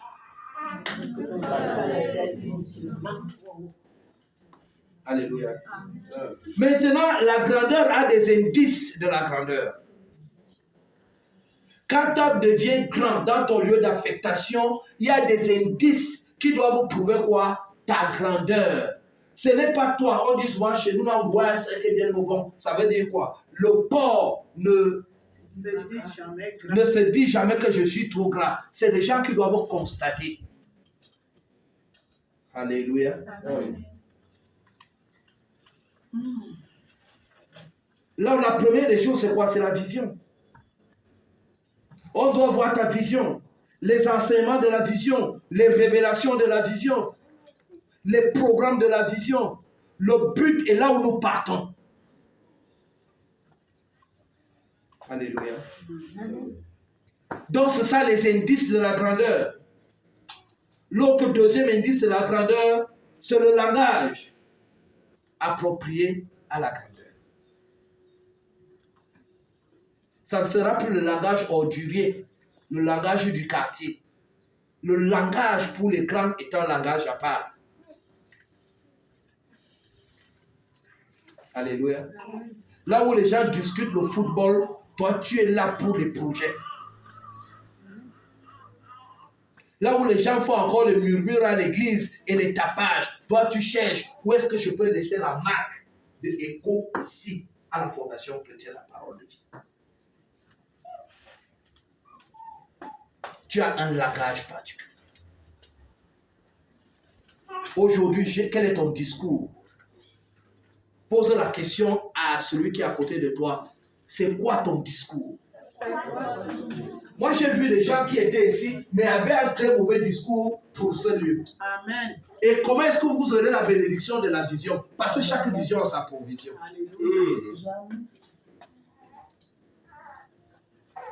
S1: Alléluia. Maintenant, la grandeur a des indices de la grandeur. Quand tu deviens grand dans ton lieu d'affectation, il y a des indices qui doivent prouver quoi? Ta grandeur. Ce n'est pas toi. On dit souvent chez nous, on voit c'est bien bon. Ça veut dire quoi? Le porc ne se dit jamais que je suis trop grand. C'est des gens qui doivent constater. Alléluia.
S2: Amen.
S1: Là, la première des choses, c'est quoi? C'est la vision. On doit voir ta vision, les enseignements de la vision, les révélations de la vision, les programmes de la vision, le but est là où nous partons. Alléluia. Donc, c'est ça les indices de la grandeur. L'autre deuxième indice de la grandeur, c'est le langage approprié à la grandeur. Ça ne sera plus le langage ordurier, le langage du quartier. Le langage pour les grands est un langage à part. Alléluia. Là où les gens discutent le football, toi tu es là pour les projets. Là où les gens font encore le murmure à l'église et les tapages, toi tu cherches où est-ce que je peux laisser la marque de écho ici à la fondation chrétienne, la parole de Dieu. Tu as un langage particulier. Aujourd'hui, quel est ton discours? Pose la question à celui qui est à côté de toi. C'est quoi ton discours? Moi, j'ai vu des gens qui étaient ici, mais avaient un très mauvais discours pour ce lieu.
S3: Amen.
S1: Et comment est-ce que vous aurez la bénédiction de la vision? Parce que chaque vision a sa provision.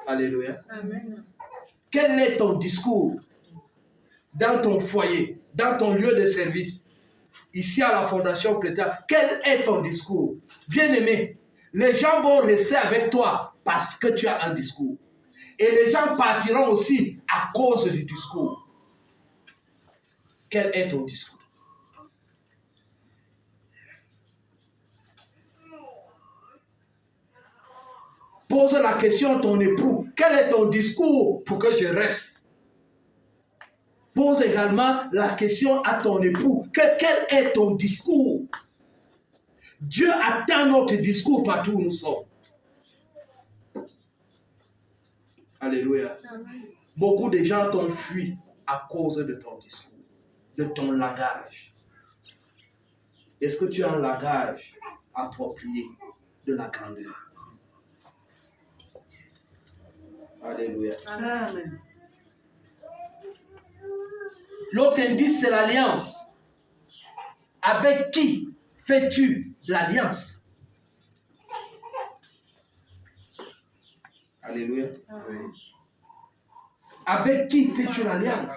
S1: Alléluia.
S3: Amen.
S1: Quel est ton discours dans ton foyer, dans ton lieu de service, ici à la Fondation chrétienne? Quel est ton discours? Bien-aimé, les gens vont rester avec toi parce que tu as un discours. Et les gens partiront aussi à cause du discours. Quel est ton discours? Pose la question à ton époux. Quel est ton discours pour que je reste? Pose également la question à ton époux. Quel est ton discours? Dieu attend notre discours partout où nous sommes. Alléluia. Beaucoup de gens t'ont fui à cause de ton discours, de ton langage. Est-ce que tu as un langage approprié de la grandeur. Alléluia.
S3: Amen.
S1: L'autre indice, c'est l'alliance. Avec qui fais-tu l'alliance? Alléluia. Avec qui fais-tu l'alliance?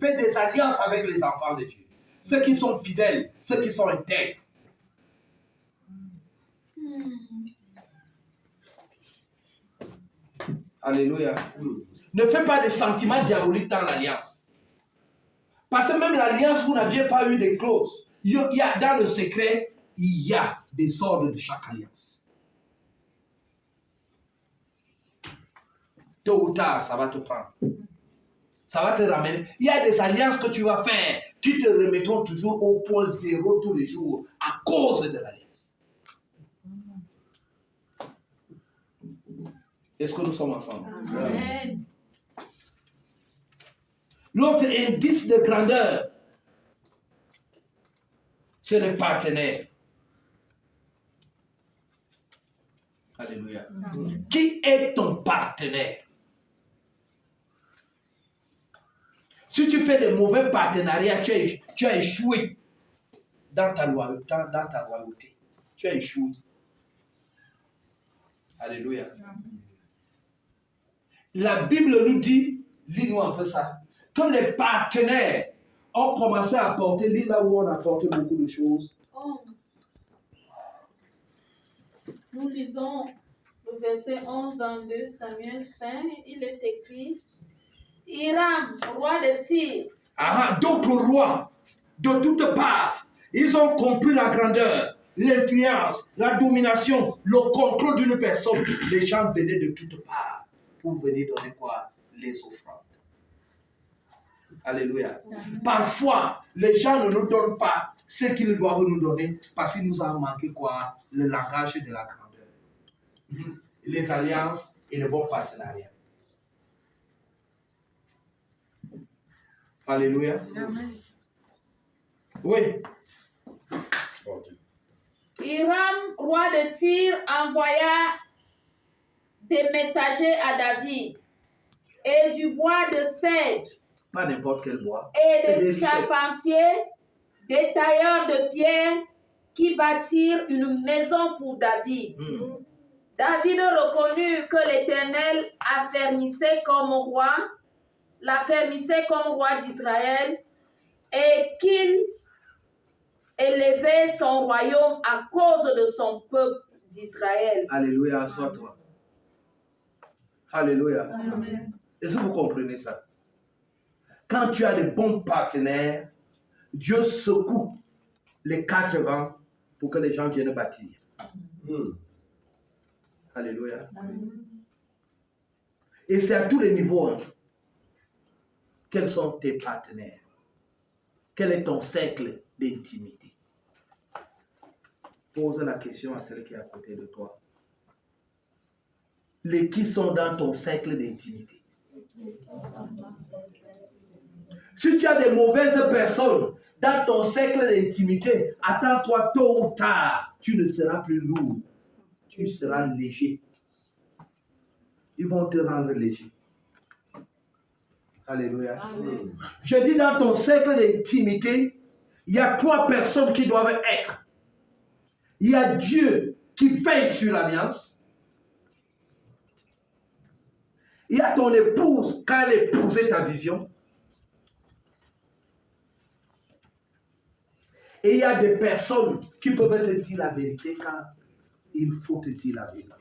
S1: Fais des alliances avec les enfants de Dieu. Ceux qui sont fidèles, ceux qui sont intègres. Alléluia. Ne fais pas des sentiments diaboliques dans l'alliance. Parce que même l'alliance, vous n'aviez pas eu de clauses. Il y a, dans le secret, il y a des ordres de chaque alliance. Tôt ou tard, ça va te prendre. Ça va te ramener. Il y a des alliances que tu vas faire qui te remettront toujours au point zéro tous les jours à cause de l'alliance. Est-ce que nous sommes ensemble?
S5: Amen.
S1: L'autre indice de grandeur, c'est le partenaire. Alléluia.
S5: Amen.
S1: Qui est ton partenaire? Si tu fais de mauvais partenariats, tu as échoué dans ta royauté. Tu as échoué. Alléluia. La Bible nous dit, lis-nous un peu ça, que les partenaires ont commencé à apporter, lis là où on a apporté beaucoup de choses.
S5: Nous lisons le verset 11 dans 2 Samuel 5. Il est écrit: Hiram, roi de Tyr.
S1: D'autres rois, de toutes parts, ils ont compris la grandeur, l'influence, la domination, le contrôle d'une personne. Les gens venaient de toutes parts pour venir donner quoi? Les offrandes. Alléluia. Parfois, les gens ne nous donnent pas ce qu'ils doivent nous donner parce qu'il nous a manqué quoi? Le langage de la grandeur. Les alliances et le bon partenariat. Alléluia.
S5: Amen.
S1: Oui.
S5: Hiram, roi de Tyr, envoya des messagers à David et du bois de cèdre
S1: Pas n'importe quel bois.
S5: et
S1: C'est
S5: des
S1: des richesses.
S5: charpentiers, des tailleurs de pierre qui bâtirent une maison pour David. David reconnut que l'Éternel l'affermissait comme roi d'Israël et qu'il élevait son royaume à cause de son peuple d'Israël.
S1: Alléluia, assois-toi. Alléluia.
S5: Amen.
S1: Est-ce que vous comprenez ça? Quand tu as de bons partenaires, Dieu secoue les 4 vents pour que les gens viennent bâtir. Alléluia. Et c'est à tous les niveaux. Hein. Quels sont tes partenaires? Quel est ton cercle d'intimité? Pose la question à celle qui est à côté de toi. Les qui sont dans ton cercle d'intimité? Si tu as des mauvaises personnes dans ton cercle d'intimité, attends-toi tôt ou tard, tu ne seras plus lourd. Tu seras léger. Ils vont te rendre léger. Alléluia.
S5: Amen.
S1: Je dis dans ton cercle d'intimité, il y a 3 personnes qui doivent être. Il y a Dieu qui veille sur l'alliance. Il y a ton épouse quand elle épousait ta vision. Et il y a des personnes qui peuvent te dire la vérité quand il faut te dire la vérité.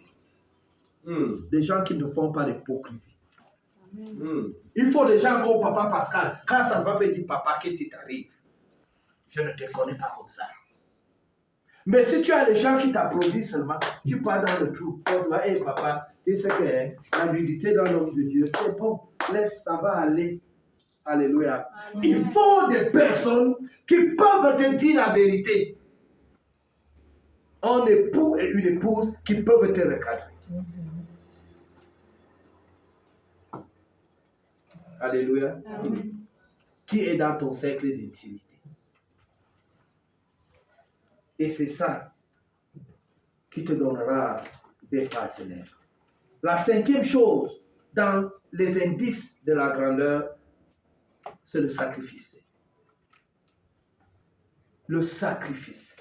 S1: Des gens qui ne font pas d'hypocrisie. Il faut des gens comme Papa Pascal. Quand ça ne va pas dire Papa, qu'est-ce qui t'arrive? Je ne te connais pas comme ça. Mais si tu as des gens qui t'applaudissent seulement, tu pars dans le trou. Ça se va, hey papa, tu sais que la nudité dans l'homme de Dieu, c'est bon, laisse, ça va aller. Alléluia.
S5: Amen.
S1: Il faut des personnes qui peuvent te dire la vérité. Un époux et une épouse qui peuvent te recadrer. Alléluia.
S5: Amen.
S1: Qui est dans ton cercle d'intimité. Et c'est ça qui te donnera des partenaires. La cinquième chose dans les indices de la grandeur, c'est le sacrifice. Le sacrifice.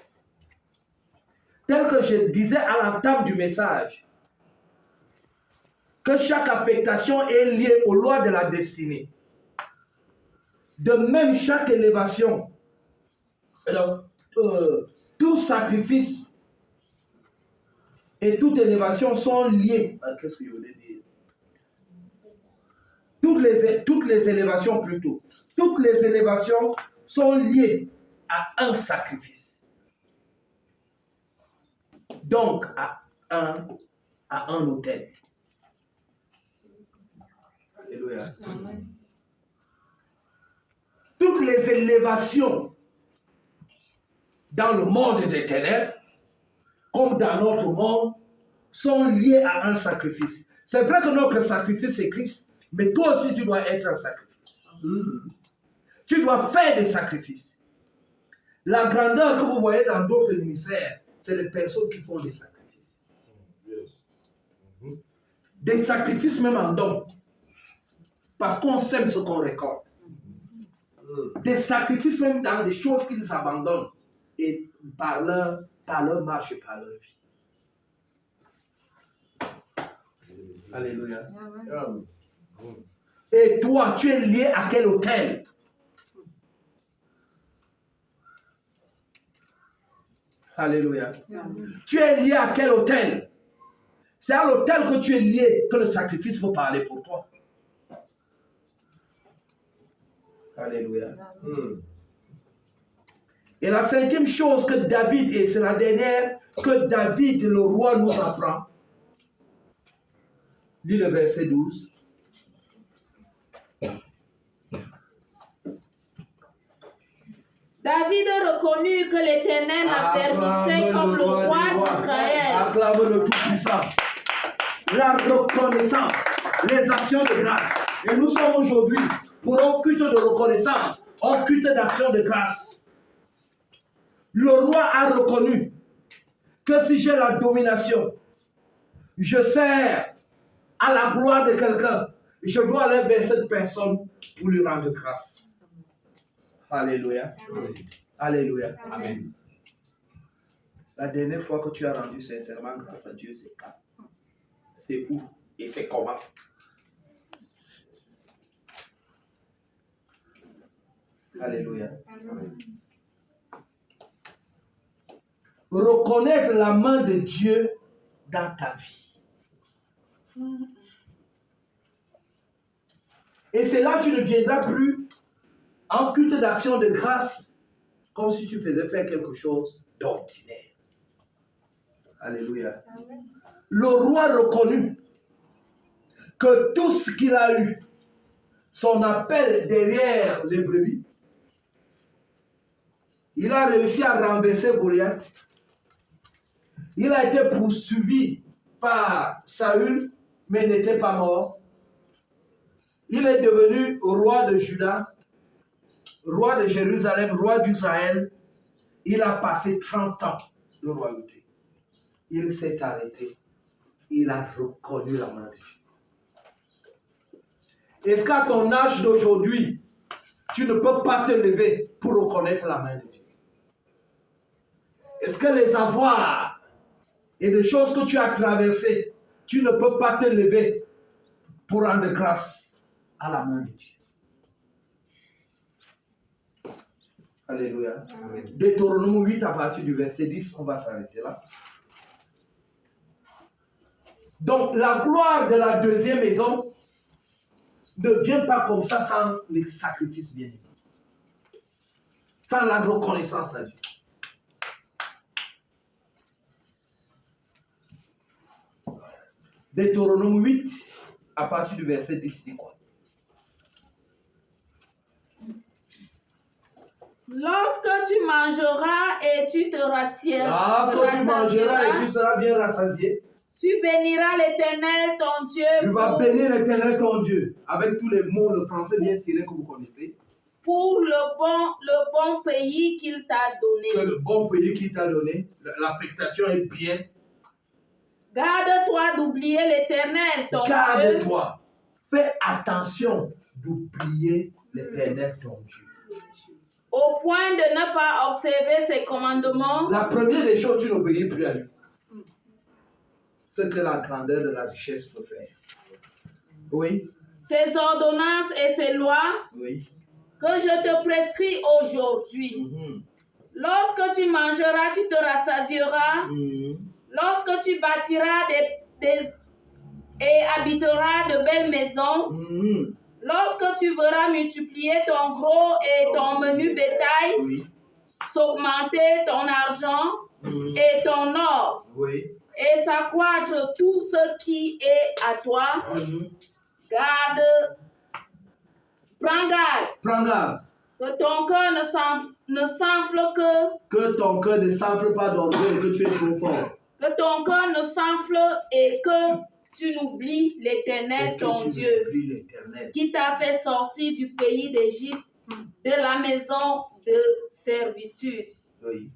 S1: Tel que je disais à l'entame du message, que chaque affectation est liée aux lois de la destinée. De même, chaque élévation, alors, tout sacrifice et toute élévation sont liés. Qu'est-ce que je voulais dire? Toutes les élévations plutôt. Toutes les élévations sont liées à un sacrifice. Donc, à un autel. Alléluia. Amen. Toutes les élévations dans le monde des ténèbres, comme dans notre monde, sont liées à un sacrifice. C'est vrai que notre sacrifice est Christ, mais toi aussi tu dois être un sacrifice. Tu dois faire des sacrifices. La grandeur que vous voyez dans d'autres ministères, c'est les personnes qui font des sacrifices. Des sacrifices même en don. Parce qu'on sème ce qu'on récolte. Des sacrifices même dans des choses qu'ils abandonnent. Et par leur marche et par leur vie. Alléluia. Amen. Et toi, tu es lié à quel autel? Alléluia. Amen. Tu es lié à quel autel? C'est à l'autel que tu es lié que le sacrifice peut parler pour toi. Alléluia. Et la cinquième chose que David, et c'est la dernière que David, le roi, nous apprend. Lis le verset 12.
S5: David reconnut que l'Éternel l'affermissait comme le roi d'Israël.
S1: Acclame le Tout-Puissant. La reconnaissance, les actions de grâce. Et nous sommes aujourd'hui pour un culte de reconnaissance, un culte d'action de grâce. Le roi a reconnu que si j'ai la domination, je sers à la gloire de quelqu'un, je dois aller vers cette personne pour lui rendre grâce. Alléluia. Amen. Alléluia. Amen. La dernière fois que tu as rendu sincèrement grâce à Dieu, c'est quand? C'est où? Et c'est comment? Alléluia. Amen. Reconnaître la main de Dieu dans ta vie. Et c'est là que tu ne viendras plus en culte d'action de grâce comme si tu faisais faire quelque chose d'ordinaire. Alléluia. Amen. Le roi reconnut que tout ce qu'il a eu, son appel derrière les brebis, il a réussi à renverser Goliath. Il a été poursuivi par Saül, mais n'était pas mort. Il est devenu roi de Juda, roi de Jérusalem, roi d'Israël. Il a passé 30 ans de royauté. Il s'est arrêté. Il a reconnu la main de Dieu. Est-ce qu'à ton âge d'aujourd'hui, tu ne peux pas te lever pour reconnaître la main de Dieu? Est-ce que les avoirs et les choses que tu as traversées, tu ne peux pas te lever pour rendre grâce à la main de Dieu? Alléluia. Amen. Deutéronome 8 à partir du verset 10, on va s'arrêter là. Donc la gloire de la deuxième maison ne vient pas comme ça sans les sacrifices bien-aimés. Sans la reconnaissance à Dieu. Deutéronome 8, à partir du verset 10, dit quoi?
S5: Lorsque tu mangeras et tu te rassasieras,
S1: lorsque tu mangeras et tu seras bien rassasié,
S5: tu béniras l'Éternel ton Dieu.
S1: Tu vas bénir l'Éternel ton Dieu, avec tous les mots, le français bien tiré que vous connaissez.
S5: Pour le bon pays qu'il t'a donné.
S1: Que le bon pays qu'il t'a donné, l'affectation est bien
S5: Garde-toi d'oublier l'Éternel, ton Dieu,
S1: Garde-toi. Fais attention d'oublier l'Éternel, ton Dieu.
S5: au point de ne pas observer ses commandements,
S1: La première des choses, tu n'obéis plus à lui. C'est que la grandeur de la richesse peut faire. Oui,
S5: ses ordonnances et ses lois
S1: oui.
S5: que je te prescris aujourd'hui.
S1: Mhm.
S5: Lorsque tu mangeras, tu te rassasieras.
S1: Mhm.
S5: Lorsque tu bâtiras et habiteras de belles maisons,
S1: Mhm.
S5: lorsque tu verras multiplier ton gros et ton menu bétail,
S1: Oui,
S5: s'augmenter ton argent
S1: Mhm.
S5: et ton or,
S1: oui.
S5: et s'accroître tout ce qui est à toi,
S1: Mhm.
S5: prends garde,
S1: Prends garde
S5: que ton cœur ne s'enfle
S1: que ton cœur ne s'enfle pas d'orgueil et que tu es trop fort.
S5: que ton cœur ne s'enfle et que tu n'oublies l'Éternel,
S1: Et que
S5: ton
S1: tu
S5: Dieu,
S1: oublies l'Éternel.
S5: qui t'a fait sortir du pays d'Égypte, de la maison de servitude.
S1: Oui.